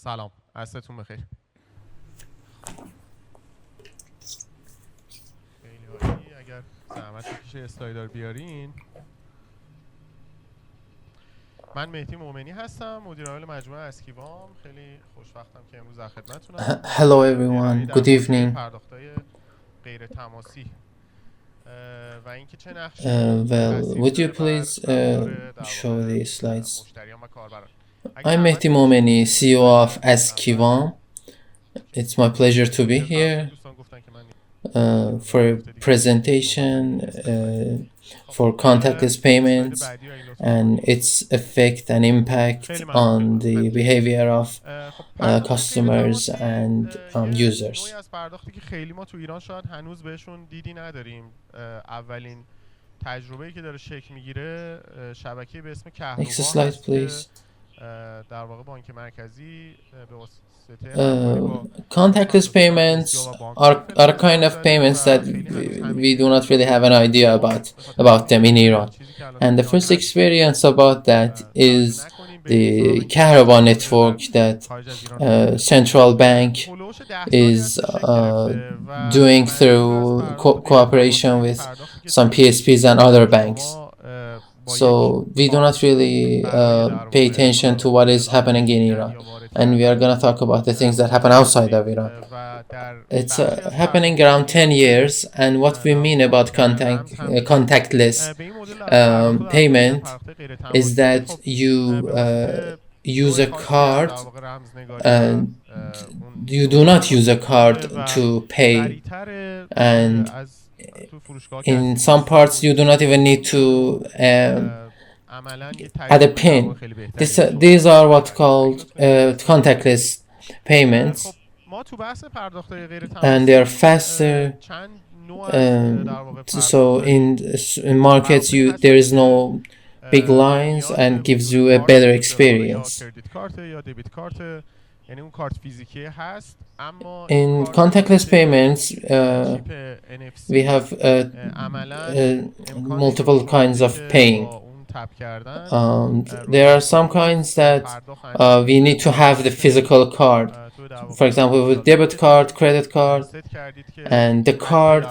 سلام، عصرتون بخیر. خیلی عالی. اگر زحمت بکشه اسلاید رو بیارین. من مهدی مومنی هستم، مدیر عامل مجموعه ازکی وام. خیلی خوشوقتم که امروز در خدمتتونم. Hello everyone, good evening. پرداخت‌های غیر تماسی و اینکه چه نقشی Would you please show the slides? I'm Mehdi Momeni, CEO of Azki Vam. It's my pleasure to be here for a presentation for contactless payments and its effect and impact on the behavior of customers and users. پرداختی که خیلی ما تو ایران شاید هنوز بهشون دیدی نداریم. اولین تجربه‌ای که داره شکل میگیره شبکه‌ای به اسم کهربا Next slide, please. در واقع بانک مرکزی به واسطه contactless payments are a kind of payments that we do not really have an idea about them in Iran. And the first experience about that is the Kahraba network that central bank is doing through cooperation with some PSPs and other banks. So we do not really pay attention to what is happening in Iran, and we are going to talk about the things that happen outside of Iran. It's happening around 10 years, and what we mean about contactless payment is that you use a card, and you do not use a card to pay, and in some parts you do not even need to add a pin. These are what's called contactless payments, and they are faster. So in markets there is no big lines and gives you a better experience. In contactless payments, we have multiple kinds of paying. There are some kinds that we need to have the physical card. For example, with debit card, credit card, and the card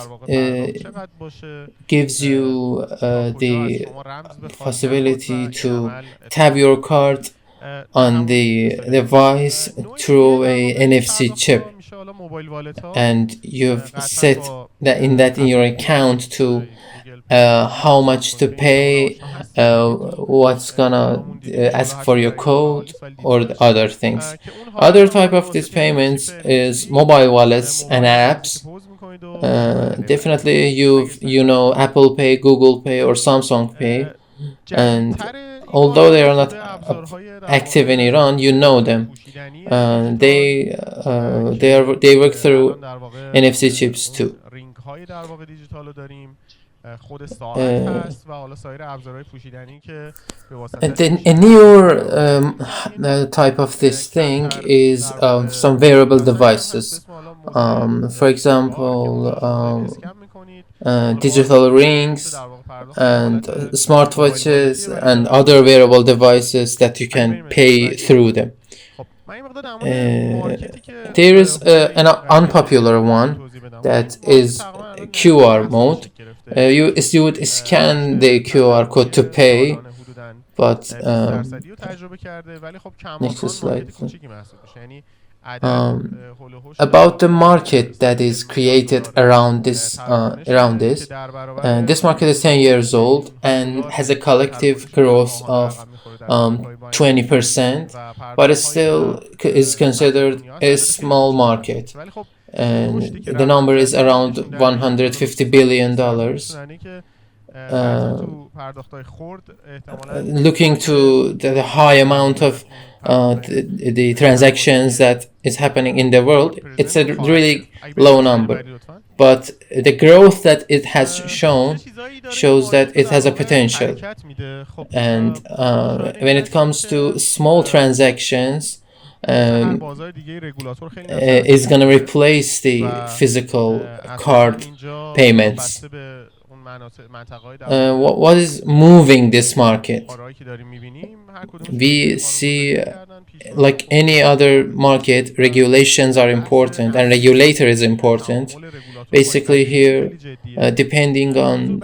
gives you the possibility to tap your card on the device through a NFC chip, and you've set that in your account to how much to pay, what's gonna ask for your code, or other things. Other type of these payments is mobile wallets and apps. Definitely you know Apple Pay, Google Pay, or Samsung Pay, and although they are not active in Iran, you know them. They work through NFC chips too. A newer type of this thing is some wearable devices. For example, digital rings and smartwatches and other wearable devices that you can pay through them. There is an unpopular one that is QR mode. You would scan the QR code to pay, but next slide. About the market that is created around this. This market is 10 years old and has a collective growth of 20%, but it still is considered a small market, and the number is around $150 billion. Looking to the high amount of the transactions that is happening in the world, it's a really low number, but the growth that it has shows that it has a potential. And when it comes to small transactions, is going to replace the physical card payments. what is moving this market? We see, like any other market, regulations are important and regulator is important. Basically here, depending on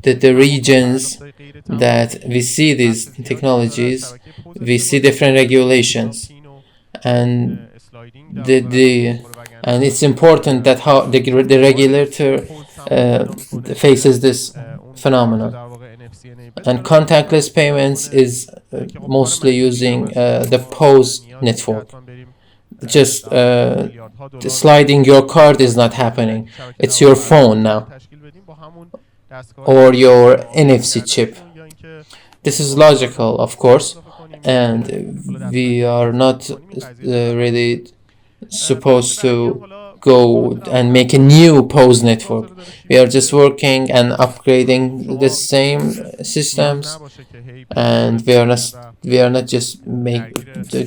the regions that we see these technologies, we see different regulations, and and it's important that how the regulator faces this phenomenon. And contactless payments is mostly using the POS network. Just sliding your card is not happening. It's your phone now, or your NFC chip. This is logical, of course, and we are not really supposed to go and make a new POS network. We are just working and upgrading the same systems, and we are not just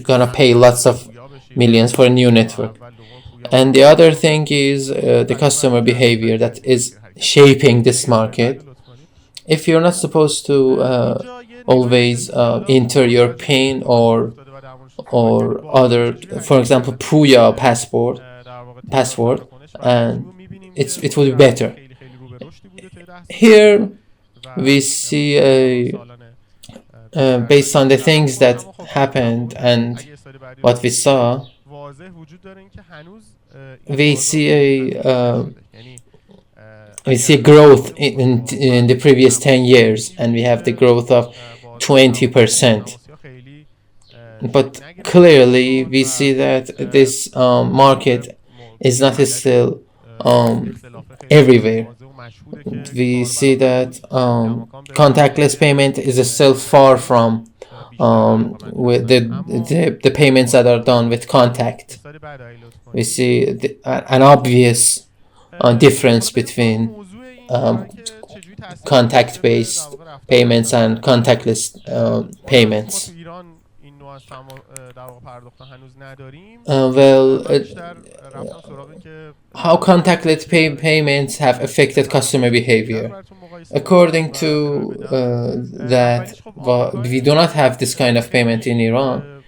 gonna pay lots of millions for a new network. And the other thing is the customer behavior that is shaping this market. If you're not supposed to always enter your PIN or other, for example, Puya password, and it will be better. Here we see based on the things that happened and what we saw, we see a growth in the previous 10 years, and we have the growth of 20%. But clearly we see that this market is not still everywhere. We see that contactless payment is still far from with the payments that are done with contact. We see an obvious difference between contact-based payments and contactless payments. How contactless payments have affected customer behavior? According to that, we do not have this kind of payment in Iran.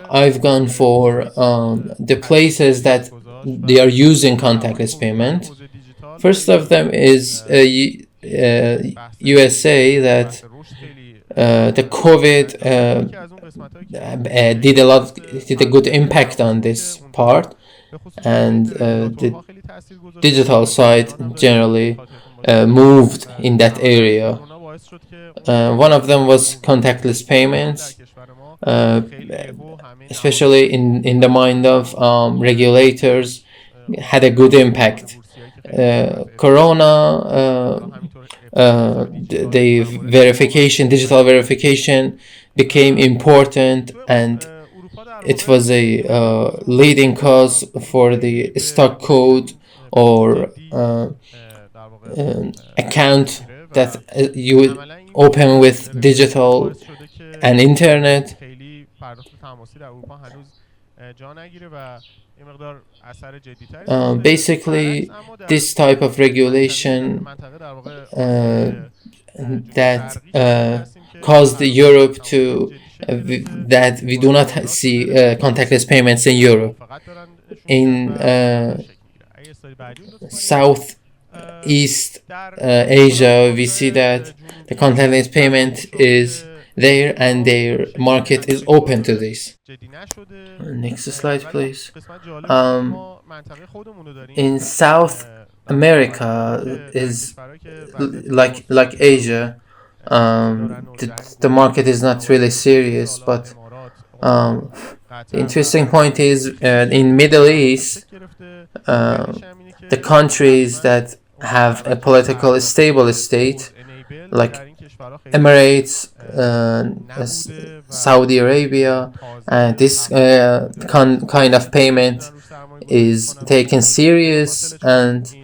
I've gone for the places that they are using contactless payment. First of them is USA, that the COVID did a good impact on this part, and the digital side generally moved in that area. One of them was contactless payments, especially in the mind of regulators, had a good impact. Corona, the verification, digital verification became important, and it was a leading cause for the stock code or account that you open with digital and internet. Basically, this type of regulation that caused Europe to that we do not see contactless payments in Europe. In Southeast Asia, we see that the contactless payment is there and their market is open to this. Next slide, please. In South America is like Asia. The market is not really serious, but the interesting point is in Middle East, the countries that have a political stable state, like Emirates, Saudi Arabia, this kind of payment is taken serious, and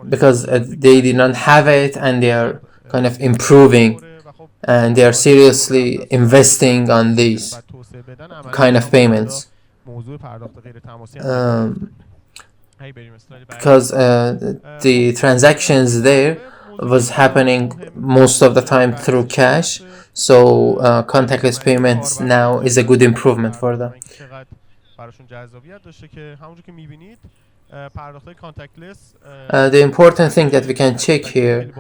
because they did not have it, and they are kind of improving, and they are seriously investing on these kind of payments. because the transactions there was happening most of the time through cash. So contactless payments now is a good improvement for them. The important thing that we can check here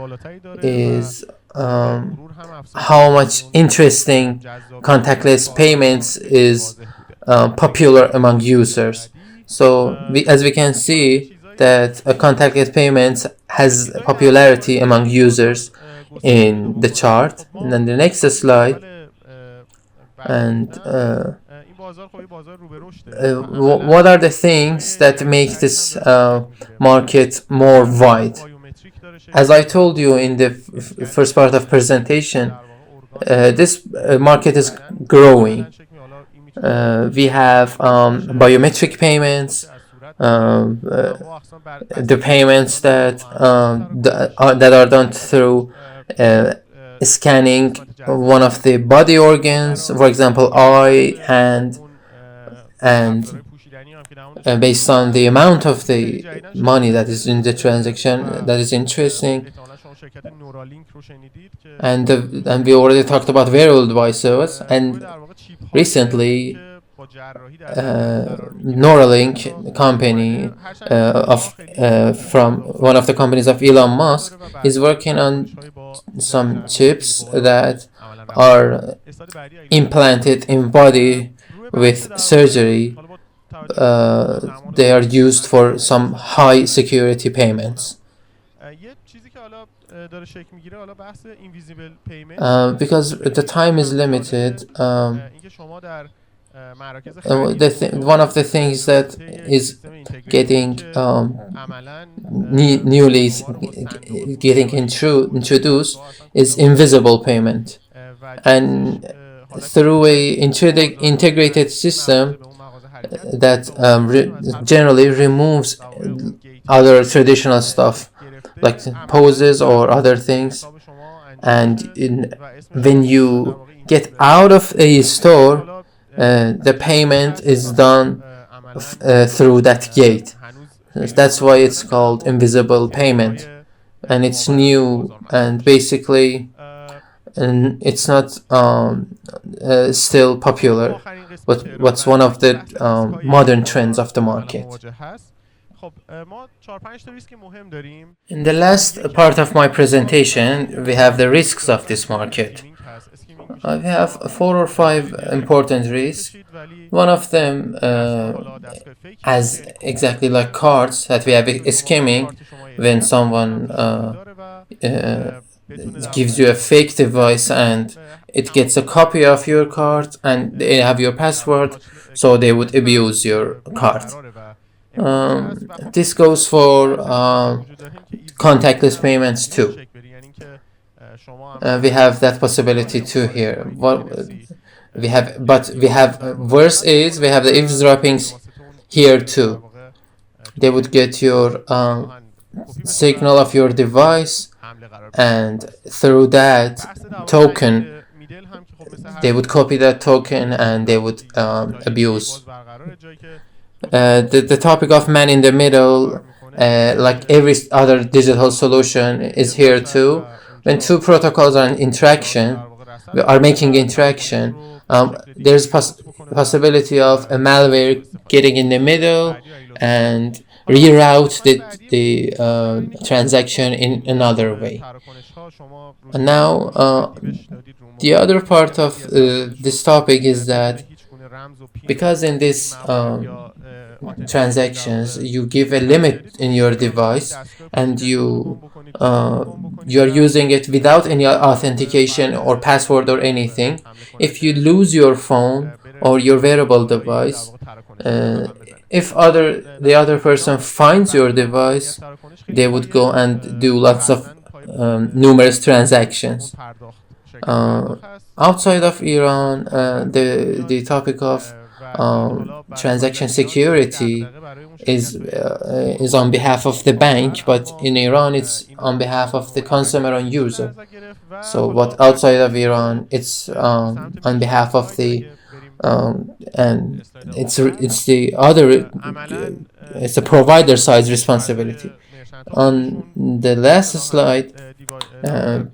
is how much interesting contactless payments is popular among users. So as we can see that contactless payments has popularity among users in the chart. And then the next slide, and what are the things that make this market more wide? As I told you in the first part of presentation, this market is growing. We have biometric payments, the payments that that are done through scanning one of the body organs, for example, eye, hand, and based on the amount of the money that is in the transaction, that is interesting. And we already talked about wearable devices, and recently Neuralink company from one of the companies of Elon Musk is working on some chips that are implanted in body with surgery. They are used for some high security payments. Because the time is limited, one of the things that is getting newly getting introduced is invisible payment, and through a integrated system that generally removes other traditional stuff like poses or other things, and when you get out of a store, the payment is done through that gate. That's why it's called invisible payment, and it's new, and basically it's not still popular, but what's one of the modern trends of the market. In the last part of my presentation, we have the risks of this market. We have 4 or 5 important risks. One of them, as exactly like cards, that we have skimming when someone gives you a fake device and it gets a copy of your card and they have your password, so they would abuse your card. This goes for contactless payments too. We have that possibility too here. We have worse is we have the eavesdroppings here too. They would get your signal of your device, and through that token they would copy that token and they would abuse. The topic of man in the middle, like every other digital solution, is here too. When two protocols are making interaction, there's possibility of a malware getting in the middle and reroute the transaction in another way. And now the other part of this topic is that because in this transactions you give a limit in your device and you are using it without any authentication or password or anything, if you lose your phone or your wearable device, if the other person finds your device, they would go and do lots of numerous transactions. Outside of Iran, the topic of transaction security is on behalf of the bank, but in Iran it's on behalf of the consumer and user. So what outside of Iran, it's on behalf of the and it's the other it's the provider side's responsibility. On the last slide,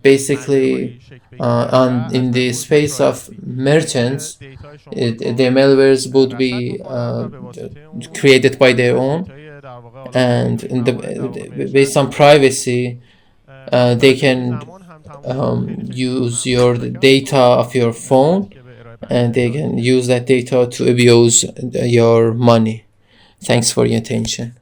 basically in the space of merchants, the malwares would be created by their own, and based on privacy, they can use your data of your phone, and they can use that data to abuse your money. Thanks for your attention.